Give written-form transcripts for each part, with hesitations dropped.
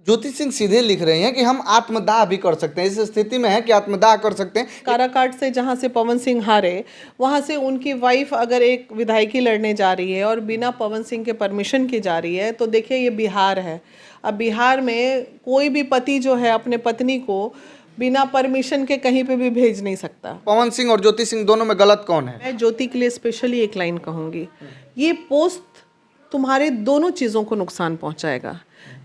ज्योति सिंह सीधे लिख रही हैं कि हम आत्मदाह भी कर सकते हैं, इस स्थिति में है कि आत्मदाह कर सकते हैं। काराकाट से जहाँ से पवन सिंह हारे, वहाँ से उनकी वाइफ अगर एक विधायकी लड़ने जा रही है और बिना पवन सिंह के परमिशन की जा रही है, तो देखिए ये बिहार है। अब बिहार में कोई भी पति जो है अपने पत्नी को बिना परमिशन के कहीं पे भी भेज नहीं सकता। पवन सिंह और ज्योति सिंह दोनों में गलत कौन है? मैं ज्योति के लिए स्पेशली एक लाइन कहूँगी, ये पोस्ट तुम्हारे दोनों चीज़ों को नुकसान पहुँचाएगा।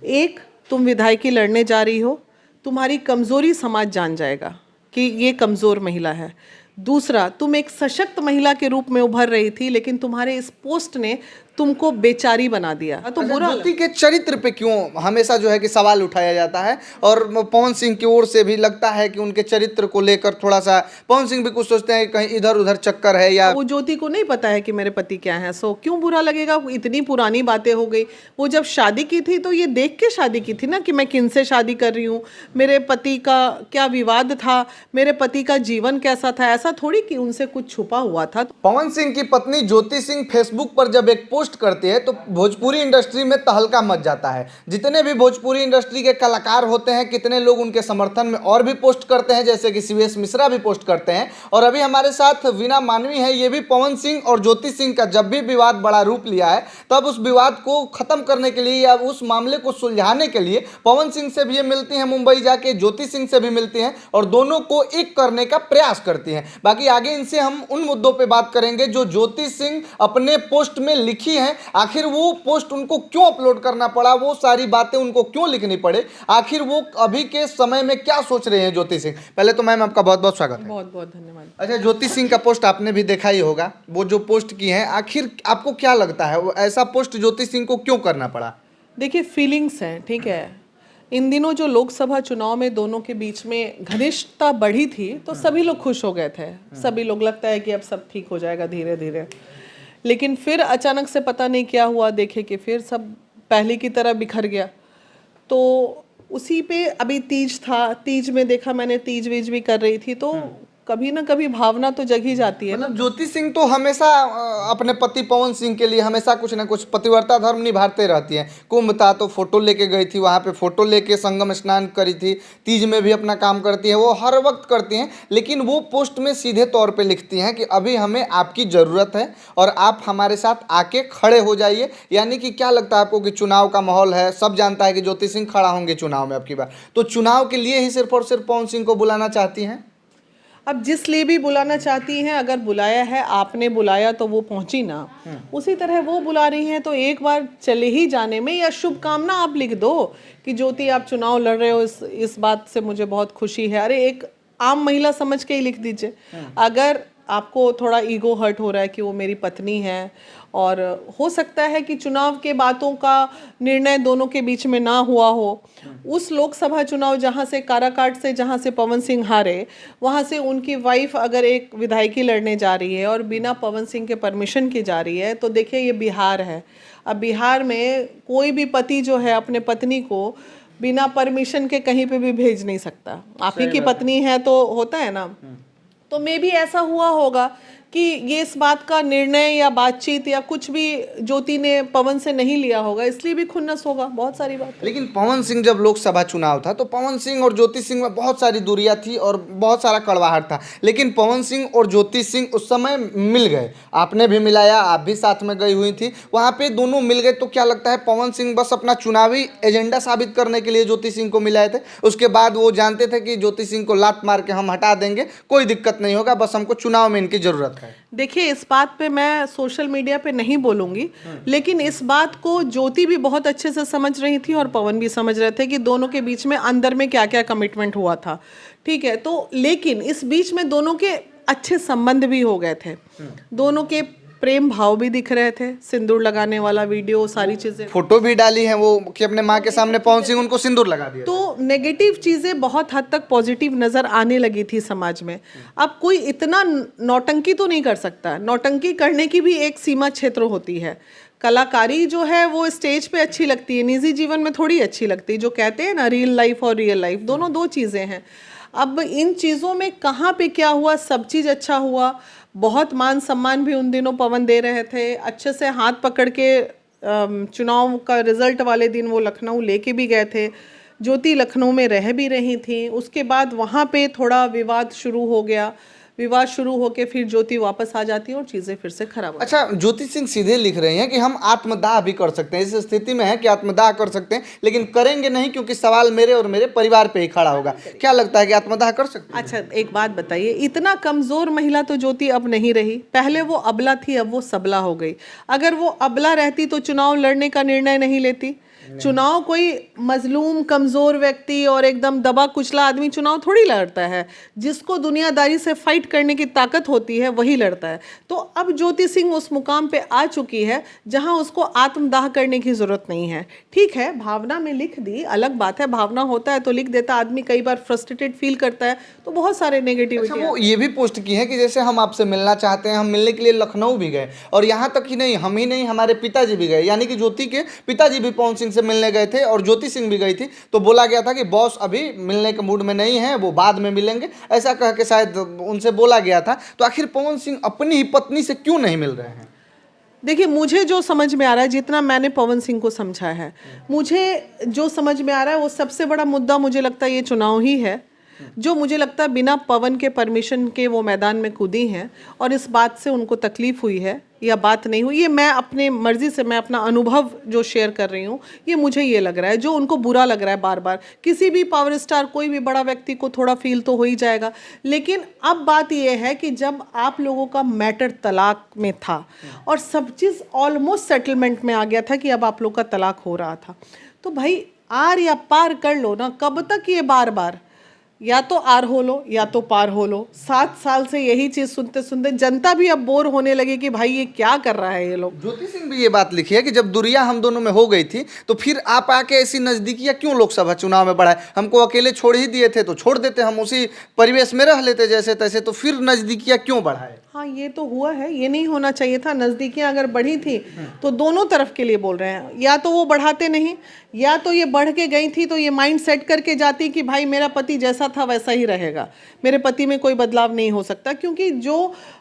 एक, तुम विधायकी लड़ने जा रही हो, तुम्हारी कमज़ोरी समाज जान जाएगा कि ये कमज़ोर महिला है। दूसरा, तुम एक सशक्त महिला के रूप में उभर रही थी, लेकिन तुम्हारे इस पोस्ट ने तुमको बेचारी बना दिया। तो बुरा ज्योति के चरित्र पे क्यों हमेशा जो है कि सवाल उठाया जाता है, और पवन सिंह की ओर से भी लगता है कि उनके चरित्र को लेकर थोड़ा सा पवन सिंह भी कुछ सोचते हैं कि कहीं इधर उधर चक्कर है, या वो ज्योति को नहीं पता है कि मेरे पति क्या है, सो क्यों बुरा लगेगा? इतनी पुरानी बातें हो गई। वो जब शादी की थी तो ये देख के शादी की थी ना कि मैं किन से शादी कर रही हूँ, मेरे पति का क्या विवाद था, मेरे पति का जीवन कैसा था। ऐसा थोड़ी कि उनसे कुछ छुपा हुआ था। पवन सिंह की पत्नी ज्योति सिंह फेसबुक पर जब एक पोस्ट करती है तो भोजपुरी इंडस्ट्री में तहलका मच जाता है। जितने भी भोजपुरी इंडस्ट्री के कलाकार होते हैं, कितने लोग उनके समर्थन में और भी पोस्ट करते हैं, जैसे कि शिवेश मिश्रा भी पोस्ट करते हैं। और अभी हमारे साथ वीना मानवी है, ये भी पवन सिंह और ज्योति सिंह का जब भी विवाद बड़ा रूप लिया है, तब उस विवाद को खत्म करने के लिए या उस मामले को सुलझाने के लिए पवन सिंह से भी ये मिलती हैं, मुंबई जाके ज्योति सिंह से भी मिलती हैं और दोनों को एक करने का प्रयास करती हैं। बाकी आगे इनसे हम उन मुद्दों पे बात करेंगे जो ज्योति सिंह अपने पोस्ट में लिखी हैं। आखिर वो पोस्ट उनको क्यों अपलोड करना पड़ा, वो सारी बातें उनको क्यों लिखनी पड़े, आखिर वो अभी के समय में क्या सोच रहे हैं ज्योति सिंह। पहले तो मैम आपका बहुत बहुत स्वागत है। बहुत बहुत धन्यवाद। अच्छा, ज्योति सिंह का पोस्ट आपने भी देखा ही होगा, वो जो पोस्ट की है, आखिर आपको क्या लगता है वो ऐसा पोस्ट ज्योति सिंह को क्यों करना पड़ा? देखिए, फीलिंग्स हैं, ठीक है। इन दिनों जो लोकसभा चुनाव में दोनों के बीच में घनिष्ठता बढ़ी थी तो सभी लोग खुश हो गए थे। सभी लोग लगता है कि अब सब ठीक हो जाएगा धीरे धीरे, लेकिन फिर अचानक से पता नहीं क्या हुआ, देखे कि फिर सब पहले की तरह बिखर गया। तो उसी पे अभी तीज था, तीज में देखा मैंने, तीज वीज भी कर रही थी, तो कभी ना कभी भावना तो जग ही जाती है। मतलब ज्योति सिंह तो हमेशा अपने पति पवन सिंह के लिए हमेशा कुछ ना कुछ पतिव्रता धर्म निभाते रहती हैं। कुंभ था तो फोटो लेके गई थी, वहाँ पे फोटो लेके संगम स्नान करी थी, तीज में भी अपना काम करती है, वो हर वक्त करती हैं। लेकिन वो पोस्ट में सीधे तौर पे लिखती हैं कि अभी हमें आपकी ज़रूरत है और आप हमारे साथ आके खड़े हो जाइए। यानी कि क्या लगता है आपको कि चुनाव का माहौल है, सब जानता है कि ज्योति सिंह खड़ा होंगे चुनाव में आपकी बार, तो चुनाव के लिए ही सिर्फ और सिर्फ पवन सिंह को बुलाना चाहती हैं? अब जिस लिए भी बुलाना चाहती हैं, अगर बुलाया है, आपने बुलाया तो वो पहुंची ना, उसी तरह वो बुला रही हैं तो एक बार चले ही जाने में, या शुभकामना आप लिख दो कि ज्योति आप चुनाव लड़ रहे हो, इस बात से मुझे बहुत खुशी है। अरे एक आम महिला समझ के ही लिख दीजिए। अगर आपको थोड़ा ईगो हर्ट हो रहा है कि वो मेरी पत्नी है, और हो सकता है कि चुनाव के बातों का निर्णय दोनों के बीच में ना हुआ हो, उस लोकसभा चुनाव जहां से काराकाट से जहां से पवन सिंह हारे, वहां से उनकी वाइफ अगर एक विधायकी लड़ने जा रही है और बिना पवन सिंह के परमिशन की जा रही है, तो देखिए ये बिहार है। अब बिहार में कोई भी पति जो है अपने पत्नी को बिना परमिशन के कहीं पे भी भेज नहीं सकता। आप ही की पत्नी है तो होता है ना। तो मे भी ऐसा हुआ होगा कि ये इस बात का निर्णय या बातचीत या कुछ भी ज्योति ने पवन से नहीं लिया होगा, इसलिए भी खुन्नस होगा, बहुत सारी बात। लेकिन पवन सिंह जब लोकसभा चुनाव था तो पवन सिंह और ज्योति सिंह में बहुत सारी दूरियां थी और बहुत सारा कड़वाहट था, लेकिन पवन सिंह और ज्योति सिंह उस समय मिल गए। आपने भी मिलाया, आप भी साथ में गई हुई थी, वहाँ पे दोनों मिल गए। तो क्या लगता है पवन सिंह बस अपना चुनावी एजेंडा साबित करने के लिए ज्योति सिंह को मिलाए थे? उसके बाद वो जानते थे कि ज्योति सिंह को लात मार के हम हटा देंगे, कोई दिक्कत नहीं होगा, बस हमको चुनाव में इनकी जरूरत है। देखिए, इस बात पे मैं सोशल मीडिया पे नहीं बोलूंगी, लेकिन इस बात को ज्योति भी बहुत अच्छे से समझ रही थी और पवन भी समझ रहे थे कि दोनों के बीच में अंदर में क्या क्या कमिटमेंट हुआ था, ठीक है। तो लेकिन इस बीच में दोनों के अच्छे संबंध भी हो गए थे, दोनों के प्रेम भाव भी दिख रहे थे, सिंदूर लगाने वाला वीडियो, सारी चीजें, फोटो भी डाली है वो कि अपने माँ के सामने पवन सिंह उनको सिंदूर लगा दिया। तो नेगेटिव चीजें बहुत हद तक पॉजिटिव नजर आने लगी थी समाज में। अब कोई इतना नौटंकी तो नहीं कर सकता, नौटंकी करने की भी एक सीमा क्षेत्र होती है। कलाकारी जो है वो स्टेज पे अच्छी लगती है, निजी जीवन में थोड़ी अच्छी लगती है। जो कहते हैं ना, रियल लाइफ और रियल लाइफ दोनों दो चीज़ें हैं। अब इन चीज़ों में कहाँ पे क्या हुआ, सब चीज़ अच्छा हुआ। बहुत मान सम्मान भी उन दिनों पवन दे रहे थे, अच्छे से हाथ पकड़ के चुनाव का रिजल्ट वाले दिन वो लखनऊ लेके भी गए थे, ज्योति लखनऊ में रह भी रही थी, उसके बाद वहाँ पे थोड़ा विवाद शुरू हो गया, विवाद शुरू होके फिर ज्योति वापस आ जाती है और चीज़ें फिर से खराब हो अच्छा, ज्योति सिंह सीधे लिख रहे हैं कि हम आत्मदाह भी कर सकते हैं, इस स्थिति में है कि आत्मदाह कर सकते हैं, लेकिन करेंगे नहीं क्योंकि सवाल मेरे और मेरे परिवार पे ही खड़ा होगा। क्या लगता है कि आत्मदाह कर सकते हैं? अच्छा, एक बात बताइए, इतना कमजोर महिला तो ज्योति अब नहीं रही। पहले वो अबला थी, अब वो सबला हो गई। अगर वो अबला रहती तो चुनाव लड़ने का निर्णय नहीं लेती। चुनाव कोई मजलूम कमजोर व्यक्ति और एकदम दबा कुचला आदमी चुनाव थोड़ी लड़ता है। जिसको दुनियादारी से फाइट करने की ताकत होती है वही लड़ता है। तो अब ज्योति सिंह उस मुकाम पे आ चुकी है जहां उसको आत्मदाह करने की जरूरत नहीं है। ठीक है, भावना में लिख दी, अलग बात है, भावना होता है तो लिख देता आदमी, कई बार फ्रस्ट्रेटेड फील करता है तो बहुत सारे नेगेटिविटी। अच्छा, वो ये भी पोस्ट की है कि जैसे हम आपसे मिलना चाहते हैं, हम मिलने के लिए लखनऊ भी गए, और यहाँ तक ही नहीं, हम ही नहीं, हमारे पिताजी भी गए, यानी कि ज्योति के पिताजी भी पवन सिंह से मिलने गए थे और ज्योति सिंह भी गई थी। तो बोला गया था कि बॉस अभी मिलने के मूड में नहीं है, वो बाद में मिलेंगे, ऐसा कह के शायद उनसे बोला गया था। तो आखिर पवन सिंह अपनी ही पत्नी से क्यों नहीं मिल रहे हैं? देखिए, मुझे जो समझ में आ रहा है, जितना मैंने पवन सिंह को समझा है, मुझे जो समझ में आ रहा है वो सबसे बड़ा मुद्दा मुझे लगता है ये चुनाव ही है। जो मुझे लगता है बिना पवन के परमिशन के वो मैदान में कूदी हैं और इस बात से उनको तकलीफ हुई है या बात नहीं हुई, ये मैं अपने मर्जी से, मैं अपना अनुभव जो शेयर कर रही हूँ, ये मुझे ये लग रहा है। जो उनको बुरा लग रहा है बार बार, किसी भी पावर स्टार, कोई भी बड़ा व्यक्ति को थोड़ा फील तो हो ही जाएगा। लेकिन अब बात ये है कि जब आप लोगों का मैटर तलाक में था और सब चीज़ ऑलमोस्ट सेटलमेंट में आ गया था कि अब आप लोग का तलाक हो रहा था, तो भाई आर या पार कर लो ना। कब तक ये बार बार या तो आर हो लो या तो पार हो लो। 7 साल से यही चीज सुनते सुनते जनता भी अब बोर होने लगी कि भाई ये क्या कर रहा है ये लोग। ज्योति सिंह भी ये बात लिखी है कि जब दुरिया हम दोनों में हो गई थी तो फिर आप आके ऐसी नजदीकियां क्यों लोकसभा चुनाव में बढ़ाए? हमको अकेले छोड़ ही दिए थे तो छोड़ देते, हम उसी परिवेश में रह लेते जैसे तैसे, तो फिर नजदीकियां क्यों बढ़ाए? हाँ, ये तो हुआ है, ये नहीं होना चाहिए था। नज़दीकियाँ अगर बढ़ी थी तो दोनों तरफ के लिए बोल रहे हैं, या तो वो बढ़ाते नहीं, या तो ये बढ़ के गई थी तो ये माइंड सेट करके जाती कि भाई मेरा पति जैसा था वैसा ही रहेगा, मेरे पति में कोई बदलाव नहीं हो सकता। क्योंकि जो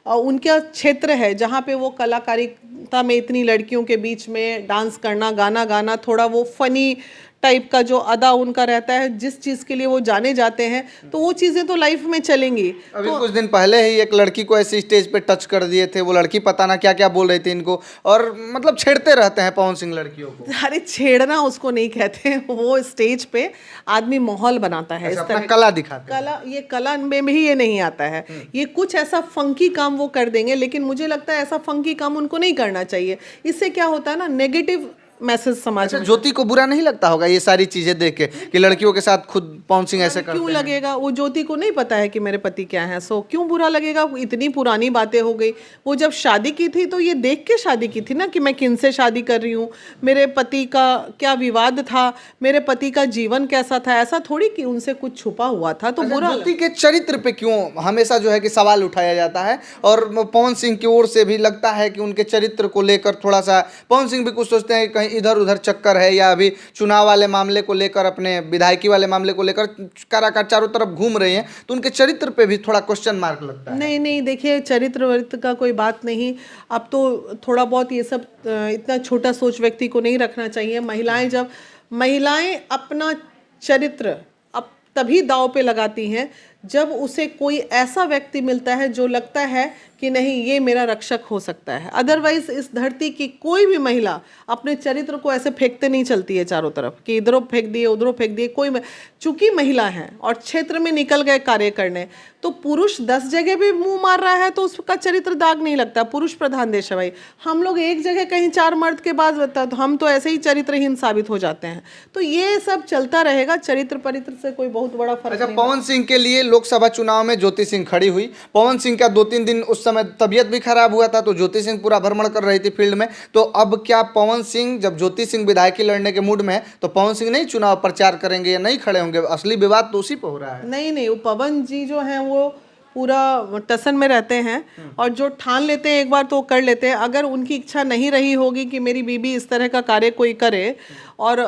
उनका क्षेत्र है जहाँ पे वो कलाकारिता में इतनी लड़कियों के बीच में डांस करना, गाना गाना, थोड़ा वो फनी टाइप का जो अदा उनका रहता है, जिस चीज़ के लिए वो जाने जाते हैं, तो वो चीज़ें तो लाइफ में चलेंगी। अभी कुछ दिन पहले ही एक लड़की को ऐसे स्टेज पे टच कर दिए थे, वो लड़की पता ना क्या क्या बोल रही थी इनको, और मतलब छेड़ते रहते हैं पवन सिंह लड़कियों को। अरे छेड़ना उसको नहीं कहते, वो स्टेज पे आदमी माहौल बनाता है, इस अपना तरह कला दिखाते हैं। कला, ये कला में भी ये नहीं आता है। ये कुछ ऐसा फंकी काम वो कर देंगे, लेकिन मुझे लगता है ऐसा फंकी काम उनको नहीं करना चाहिए। इससे क्या होता है ना, नेगेटिव मैसेज समाज में। ज्योति को बुरा नहीं लगता होगा ये सारी चीजें देख के कि लड़कियों के साथ खुद पवन सिंह ऐसे करते क्यों हैं? लगेगा? वो ज्योति को नहीं पता है कि मेरे पति क्या है, सो क्यों बुरा लगेगा? इतनी पुरानी बातें हो गई। वो जब शादी की थी तो ये देख के शादी की थी ना कि मैं किन से शादी कर रही हूँ, मेरे पति का क्या विवाद था, मेरे पति का जीवन कैसा था, ऐसा थोड़ी कि उनसे कुछ छुपा हुआ था तो बुरा। ज्योति के चरित्र पे क्यों हमेशा जो है कि सवाल उठाया जाता है, और पवन सिंह की ओर से भी लगता है कि उनके चरित्र को लेकर थोड़ा सा पवन सिंह भी कुछ सोचते हैं कि कहीं इधर उधर चक्कर है, या अभी चुनाव वाले मामले को लेकर, अपने विधायकी वाले मामले को लेकर काराकाट चारों तरफ घूम रहे हैं, तो उनके चरित्र पे भी थोड़ा क्वेश्चन मार्क लगता है। नहीं नहीं, देखिए, चरित्र वरित्र का कोई बात नहीं। अब तो थोड़ा बहुत ये सब इतना छोटा सोच व्यक्ति को नहीं रखना चाहिए। महिलाएं अपना चरित्र अब तभी दांव पे लगाती हैं जब उसे कोई ऐसा व्यक्ति मिलता है जो लगता है कि नहीं ये मेरा रक्षक हो सकता है। अदरवाइज इस धरती की कोई भी महिला अपने चरित्र को ऐसे फेंकते नहीं चलती है चारों तरफ कि इधरों फेंक दिए उधरों फेंक दिए। चूंकि महिला है और क्षेत्र में निकल गए कार्य करने, तो पुरुष 10 जगह भी मुंह मार रहा है तो उसका चरित्र दाग नहीं लगता। पुरुष प्रधान देश है भाई, हम लोग एक जगह कहीं 4 मर्द के बाद बता तो हम तो ऐसे ही चरित्रहीन साबित हो जाते हैं। तो ये सब चलता रहेगा, चरित्र परित्र से कोई बहुत बड़ा फर्क नहीं। पवन सिंह के लिए लोकसभा चुनाव में ज्योति सिंह खड़ी हुई। पवन सिंह का 2-3 दिन उस समय तबियत भी खराब हुआ था, तो ज्योति सिंह पूरा भ्रमण कर रही थी फील्ड में। तो अब क्या पवन सिंह, जब ज्योति सिंह विधायकी लड़ने के मूड में है, तो पवन सिंह नहीं चुनाव प्रचार करेंगे या नहीं खड़े होंगे? असली विवाद तो उसी पे हो रहा है। नहीं, वो पवन जी जो हैं वो पूरा टसन में रहते हैं, और जो ठान लेते हैं एक बार तो कर लेते हैं। अगर उनकी इच्छा नहीं रही होगी कि मेरी बीबी इस तरह का कार्य कोई करे, और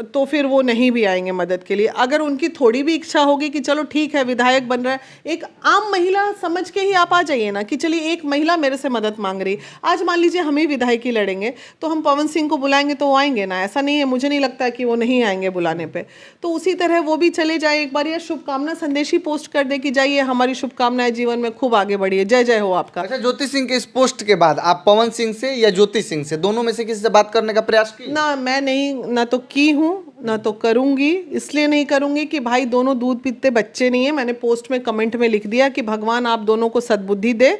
तो फिर वो नहीं भी आएंगे मदद के लिए। अगर उनकी थोड़ी भी इच्छा होगी कि चलो ठीक है विधायक बन रहा है, एक आम महिला समझ के ही आप आ जाइए ना कि चलिए एक महिला मेरे से मदद मांग रही। आज मान लीजिए हम ही विधायकी लड़ेंगे तो हम पवन सिंह को बुलाएंगे तो वो आएंगे ना, ऐसा नहीं है, मुझे नहीं लगता कि वो नहीं आएंगे बुलाने पे। तो उसी तरह वो भी चले जाए एक बार, या शुभकामना संदेश ही पोस्ट कर दे कि जाइए हमारी शुभकामनाएं, जीवन में खूब आगे बढ़िए, जय जय हो आपका। अच्छा, ज्योति सिंह के इस पोस्ट के बाद आप पवन सिंह से या ज्योति सिंह से, दोनों में से किसी से बात करने का प्रयास किए? ना, मैं नहीं, ना तो की हूँ ना तो करूंगी। इसलिए नहीं करूंगी कि भाई दोनों दूध पीते बच्चे नहीं है। मैंने पोस्ट में कमेंट में लिख दिया कि भगवान आप दोनों को सद्बुद्धि दे,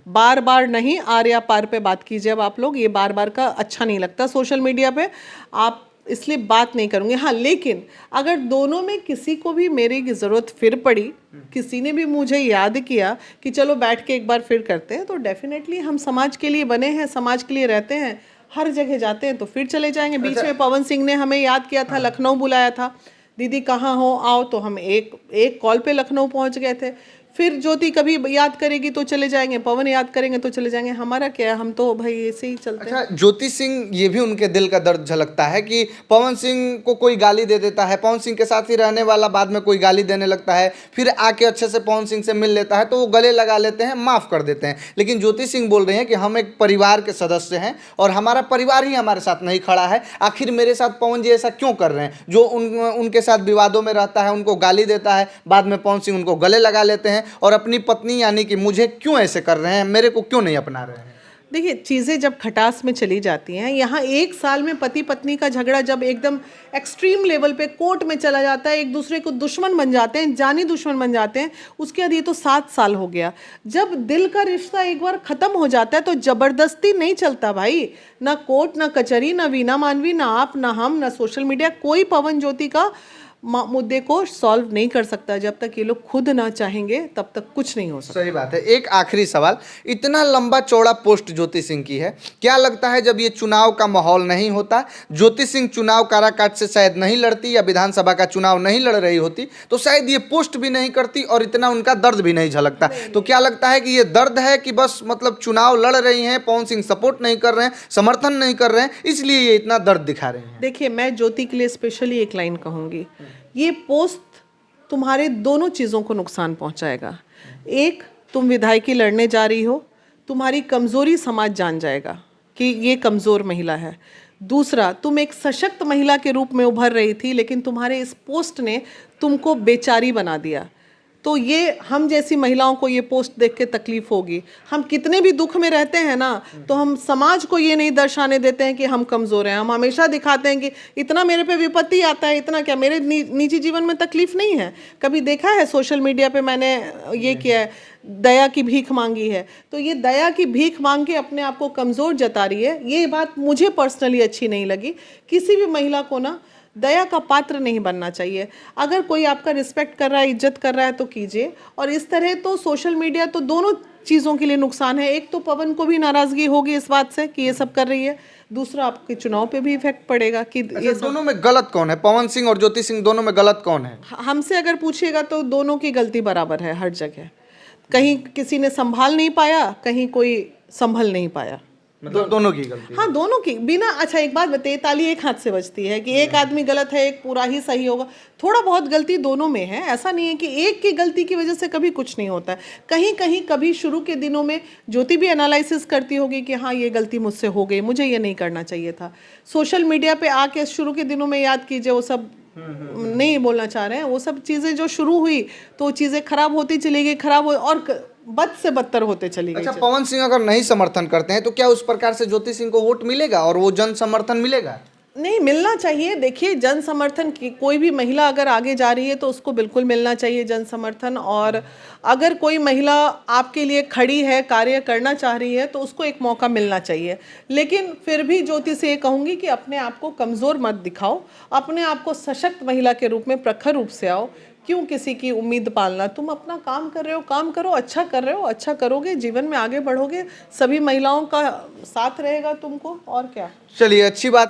बार बार नहीं आर या पार पे बात कीजिए। अब आप लोग ये बार बार का अच्छा नहीं लगता सोशल मीडिया पे आप, इसलिए बात नहीं करूंगी। हाँ, लेकिन अगर दोनों में किसी को भी मेरी की ज़रूरत फिर पड़ी, किसी ने भी मुझे याद किया कि चलो बैठ के एक बार फिर करते हैं, तो डेफिनेटली हम समाज के लिए बने हैं, समाज के लिए रहते हैं, हर जगह जाते हैं, तो फिर चले जाएंगे। बीच में पवन सिंह ने हमें याद किया था, लखनऊ बुलाया था, दीदी कहाँ हो आओ, तो हम एक कॉल पे लखनऊ पहुंच गए थे। फिर ज्योति कभी याद करेगी तो चले जाएंगे, पवन याद करेंगे तो चले जाएंगे, हमारा क्या है, हम तो भाई ऐसे ही चलते हैं। अच्छा, ज्योति सिंह, ये भी उनके दिल का दर्द झलकता है कि पवन सिंह को कोई गाली दे देता है, पवन सिंह के साथ ही रहने वाला बाद में कोई गाली देने लगता है, फिर आके अच्छे से पवन सिंह से मिल लेता है तो वो गले लगा लेते हैं, माफ़ कर देते हैं। लेकिन ज्योति सिंह बोल रहे हैं कि हम एक परिवार के सदस्य हैं और हमारा परिवार ही हमारे साथ नहीं खड़ा है, आखिर मेरे साथ पवन जी ऐसा क्यों कर रहे हैं? जो उनके साथ विवादों में रहता है, उनको गाली देता है, बाद में पवन सिंह उनको गले लगा लेते हैं और अपनी पत्नी यानी कि मुझे क्यों ऐसे कर रहे हैं, मेरे को क्यों नहीं अपना रहे हैं? देखिए, चीज़ें जब खटास में चली जाती हैं, यहाँ एक साल में पति पत्नी का झगड़ा जब एकदम एक्सट्रीम लेवल पे कोर्ट में चला जाता है, एक दूसरे को दुश्मन बन जाते हैं, जानी दुश्मन बन जाते हैं, उसके बाद ये तो 7 साल हो गया। जब दिल का रिश्ता एक बार ख़त्म हो जाता है तो ज़बरदस्ती नहीं चलता भाई, ना कोर्ट, ना कचहरी, ना वीना मानवी, ना आप, ना हम, ना सोशल मीडिया, कोई पवन ज्योति का मुद्दे को सॉल्व नहीं कर सकता। जब तक ये लोग खुद ना चाहेंगे तब तक कुछ नहीं हो सकता। सही बात है। एक आखिरी सवाल, इतना लंबा चौड़ा पोस्ट ज्योति सिंह की है, क्या लगता है जब ये चुनाव का माहौल नहीं होता, ज्योति सिंह चुनाव काराकाट से शायद नहीं लड़ती या विधानसभा का चुनाव नहीं लड़ रही होती, तो शायद ये पोस्ट भी नहीं करती और इतना उनका दर्द भी नहीं झलकता? तो क्या लगता है कि ये दर्द है कि बस मतलब चुनाव लड़ रही हैं, पवन सिंह सपोर्ट नहीं कर रहे हैं, समर्थन नहीं कर रहे हैं, इसलिए ये इतना दर्द दिखा रहे हैं? देखिए, मैं ज्योति के लिए स्पेशली एक लाइन कहूँगी, ये पोस्ट तुम्हारे दोनों चीज़ों को नुकसान पहुंचाएगा। एक, तुम विधायकी लड़ने जा रही हो, तुम्हारी कमज़ोरी समाज जान जाएगा कि ये कमज़ोर महिला है। दूसरा, तुम एक सशक्त महिला के रूप में उभर रही थी, लेकिन तुम्हारे इस पोस्ट ने तुमको बेचारी बना दिया। तो ये हम जैसी महिलाओं को ये पोस्ट देख के तकलीफ होगी। हम कितने भी दुख में रहते हैं ना, तो हम समाज को ये नहीं दर्शाने देते हैं कि हम कमज़ोर हैं। हम हमेशा दिखाते हैं कि इतना मेरे पे विपत्ति आता है, इतना क्या, मेरे निजी जीवन में तकलीफ नहीं है। कभी देखा है सोशल मीडिया पे मैंने ये किया है, दया की भीख मांगी है? तो ये दया की भीख मांग के अपने आप को कमज़ोर जता रही है। ये बात मुझे पर्सनली अच्छी नहीं लगी। किसी भी महिला को ना दया का पात्र नहीं बनना चाहिए। अगर कोई आपका रिस्पेक्ट कर रहा है, इज्जत कर रहा है तो कीजिए। और इस तरह तो सोशल मीडिया तो दोनों चीज़ों के लिए नुकसान है। एक तो पवन को भी नाराज़गी होगी इस बात से कि ये सब कर रही है, दूसरा आपके चुनाव पे भी इफेक्ट पड़ेगा कि ये सब। दोनों में गलत कौन है? पवन सिंह और ज्योति सिंह दोनों में गलत कौन है? हमसे अगर पूछिएगा तो दोनों की गलती बराबर है हर जगह। कहीं किसी ने संभाल नहीं पाया, कहीं कोई संभल नहीं पाया। मतलब दोनों की गलती? हाँ, दोनों की। बिना, अच्छा एक बात बताइए, ताली एक हाथ से बजती है कि एक आदमी गलत है, एक पूरा ही सही होगा? थोड़ा बहुत गलती दोनों में है। ऐसा नहीं है कि एक की गलती की वजह से कभी कुछ नहीं होता है। कहीं कहीं कभी शुरू के दिनों में ज्योति भी एनालिसिस करती होगी कि हाँ ये गलती मुझसे हो गई, मुझे ये नहीं करना चाहिए था। सोशल मीडिया पे आके शुरू के दिनों में याद कीजिए, वो सब नहीं बोलना चाह रहे हैं, वो सब चीज़ें जो शुरू हुई तो चीज़ें खराब होती चली गई, खराब हो और बद से बदतर होते चली गई। अच्छा, पवन सिंह अगर नहीं समर्थन करते हैं तो क्या उस प्रकार से ज्योति सिंह को वोट मिलेगा और वो जन समर्थन मिलेगा? नहीं, मिलना चाहिए। देखिए, जन समर्थन की कोई भी महिला अगर आगे जा रही है तो उसको बिल्कुल मिलना चाहिए जन समर्थन। और अगर कोई महिला आपके लिए खड़ी है, कार्य करना चाह रही है, तो उसको एक मौका मिलना चाहिए। लेकिन फिर भी ज्योति से ये कहूँगी कि अपने आप को कमज़ोर मत दिखाओ, अपने आप को सशक्त महिला के रूप में प्रखर रूप से आओ। क्यों किसी की उम्मीद पालना? तुम अपना काम कर रहे हो, काम करो, अच्छा कर रहे हो, अच्छा करोगे, जीवन में आगे बढ़ोगे, सभी महिलाओं का साथ रहेगा तुमको, और क्या। चलिए, अच्छी बात।